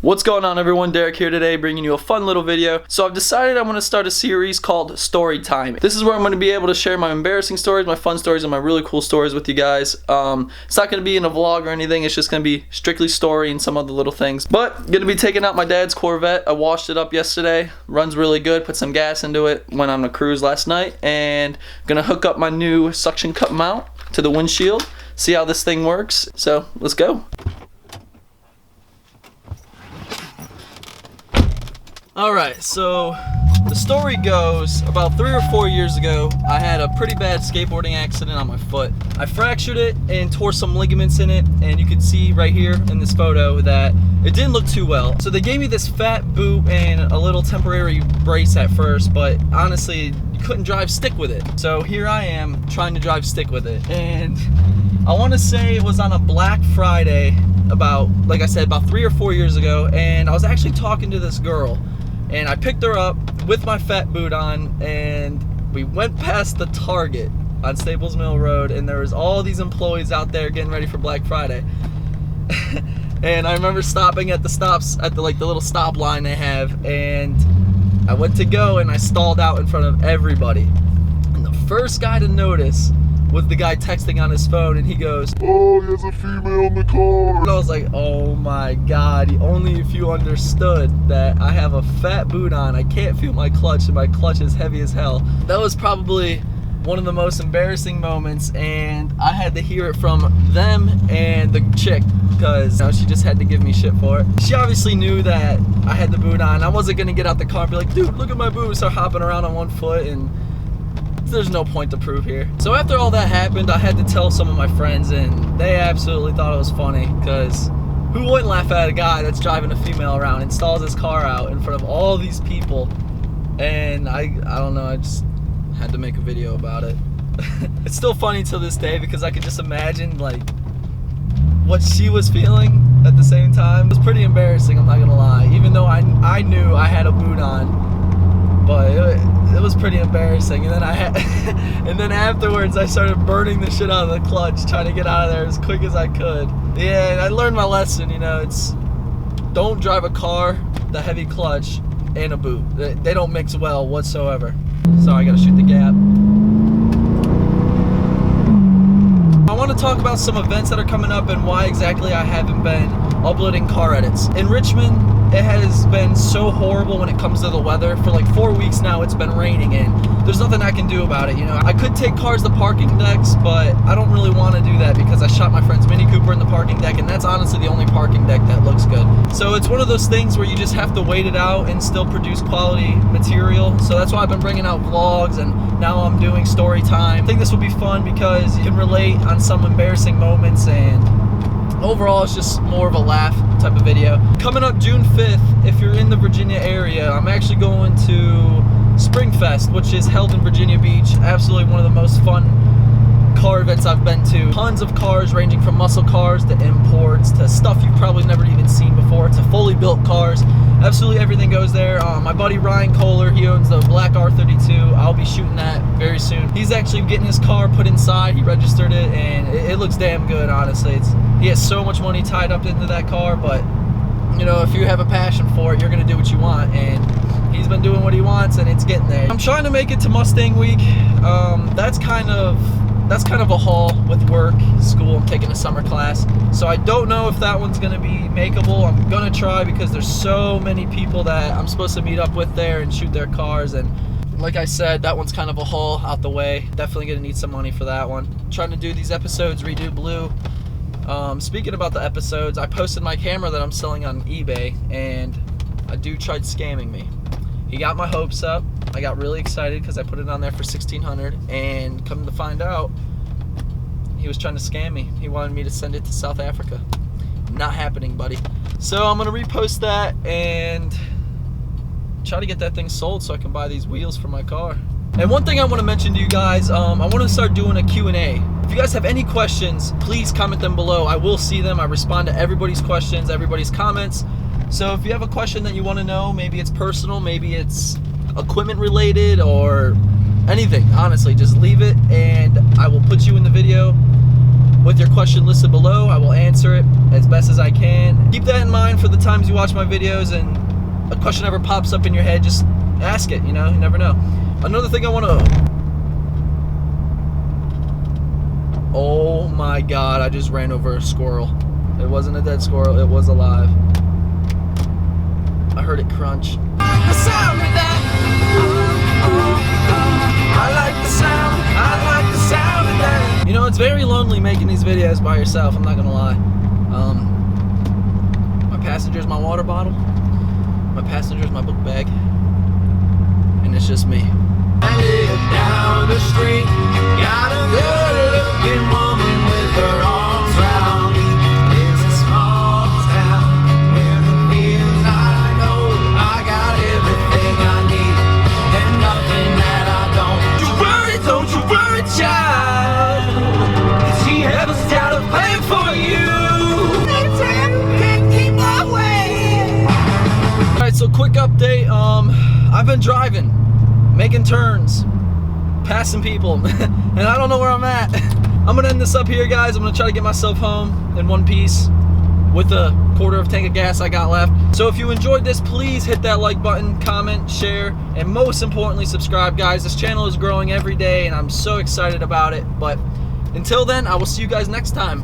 What's going on, everyone? Derek here today, bringing you a fun little video. So I've decided I'm going to start a series called Storytime. This is where I'm going to be able to share my embarrassing stories, my fun stories, and my really cool stories with you guys. It's not going to be in a vlog or anything. It's just going to be strictly story and some other little things. But going to be taking out my dad's Corvette. I washed it up yesterday. Runs really good. Put some gas into it. Went on a cruise last night. And going to hook up my new suction cup mount to the windshield. See how this thing works. So let's go. Alright, so the story goes, about 3 or 4 years ago, I had a pretty bad skateboarding accident on my foot. I fractured it and tore some ligaments in it, and you can see right here in this photo that it didn't look too well. So they gave me this fat boot and a little temporary brace at first, but honestly, you couldn't drive stick with it. So here I am trying to drive stick with it. And I want to say it was on a Black Friday about 3 or 4 years ago, and I was actually talking to this girl. And I picked her up with my fat boot on, and we went past the Target on Staples Mill Road, and there was all these employees out there getting ready for Black Friday. And I remember stopping at the stops, at the little stop line they have, and I went to go and I stalled out in front of everybody. And the first guy to notice was the guy texting on his phone, and he goes, "Oh, there's a female in the car." And I was like, oh my god, only if you understood that I have a fat boot on, I can't feel my clutch, and my clutch is heavy as hell. That was probably one of the most embarrassing moments, and I had to hear it from them and the chick, because she just had to give me shit for it. She obviously knew that I had the boot on. I wasn't gonna get out the car and be like, dude, look at my boot, and start hopping around on one foot, and there's no point to prove here. So after all that happened, I had to tell some of my friends, and they absolutely thought it was funny, because who wouldn't laugh at a guy that's driving a female around, installs his car out in front of all these people? And I don't know, I just had to make a video about it. It's still funny to this day, because I could just imagine what she was feeling at the same time. It was pretty embarrassing, I'm not gonna lie, even though I knew I had a boot on. But it was pretty embarrassing, and then and then afterwards I started burning the shit out of the clutch, trying to get out of there as quick as I could. Yeah, and I learned my lesson. It's don't drive a car, the heavy clutch, and a boot. They don't mix well whatsoever. So I gotta shoot the gap. I want to talk about some events that are coming up and why exactly I haven't been uploading car edits. In Richmond, it has been so horrible when it comes to the weather. For 4 weeks now, it's been raining, and there's nothing I can do about it. I could take cars to parking decks, but I don't really want to do that, because I shot my friend's Mini Cooper in the parking deck, and that's honestly the only parking deck that looks good. So it's one of those things where you just have to wait it out and still produce quality material. So that's why I've been bringing out vlogs, and now I'm doing story time. I think this will be fun because you can relate on some embarrassing moments, and overall it's just more of a laugh type of video. Coming up June 5th, if you're in the Virginia area, I'm actually going to Springfest, which is held in Virginia Beach. Absolutely one of the most fun car events I've been to. Tons of cars, ranging from muscle cars to imports to stuff you've probably never even seen before to fully built cars. Absolutely everything goes there. My buddy Ryan Kohler, he owns the Black R32. I'll be shooting that very soon. He's actually getting his car put inside. He registered it, and it looks damn good, honestly. He has so much money tied up into that car, but if you have a passion for it, you're gonna do what you want, and he's been doing what he wants, and it's getting there. I'm trying to make it to Mustang Week. That's kind of a haul with work, school. I'm taking a summer class, so I don't know if that one's gonna be makeable. I'm gonna try, because there's so many people that I'm supposed to meet up with there and shoot their cars, and like I said, that one's kind of a haul out the way. Definitely gonna need some money for that one. I'm trying to do these episodes redo blue. Speaking about the episodes, I posted my camera that I'm selling on eBay, and a dude tried scamming me. He got my hopes up. I got really excited because I put it on there for $1,600, and come to find out, he was trying to scam me. He wanted me to send it to South Africa. Not happening, buddy. So I'm gonna repost that and try to get that thing sold so I can buy these wheels for my car. And one thing I want to mention to you guys, I want to start doing a Q&A. If you guys have any questions, please comment them below. I will see them. I respond to everybody's questions, everybody's comments. So if you have a question that you want to know, maybe it's personal, maybe it's equipment related, or anything, honestly, just leave it and I will put you in the video. with your question listed below. I will answer it as best as I can. Keep that in mind for the times you watch my videos and a question ever pops up in your head, just ask it, you know, you never know. Another thing I want to... Oh my God, I just ran over a squirrel. It wasn't a dead squirrel, it was alive. I heard it crunch. The sound of that. I like the sound. I like the sound of that. You know, it's very lonely making these videos by yourself, I'm not gonna lie. My passenger's my water bottle. My passenger's my book bag. And it's just me. I live down the street. Got a good-looking woman with her arms round me. It's a small town where the feels I know I got everything I need and nothing that I don't. Don't you worry, child. She has got a plan for you. Can't keep away. All right, so quick update. I've been driving, making turns, passing people, and I don't know where I'm at. I'm gonna end this up here, guys. I'm gonna try to get myself home in one piece with a quarter of a tank of gas I got left. So if you enjoyed this, please hit that like button, comment, share, and most importantly, subscribe, guys. This channel is growing every day, and I'm so excited about it. But until then, I will see you guys next time.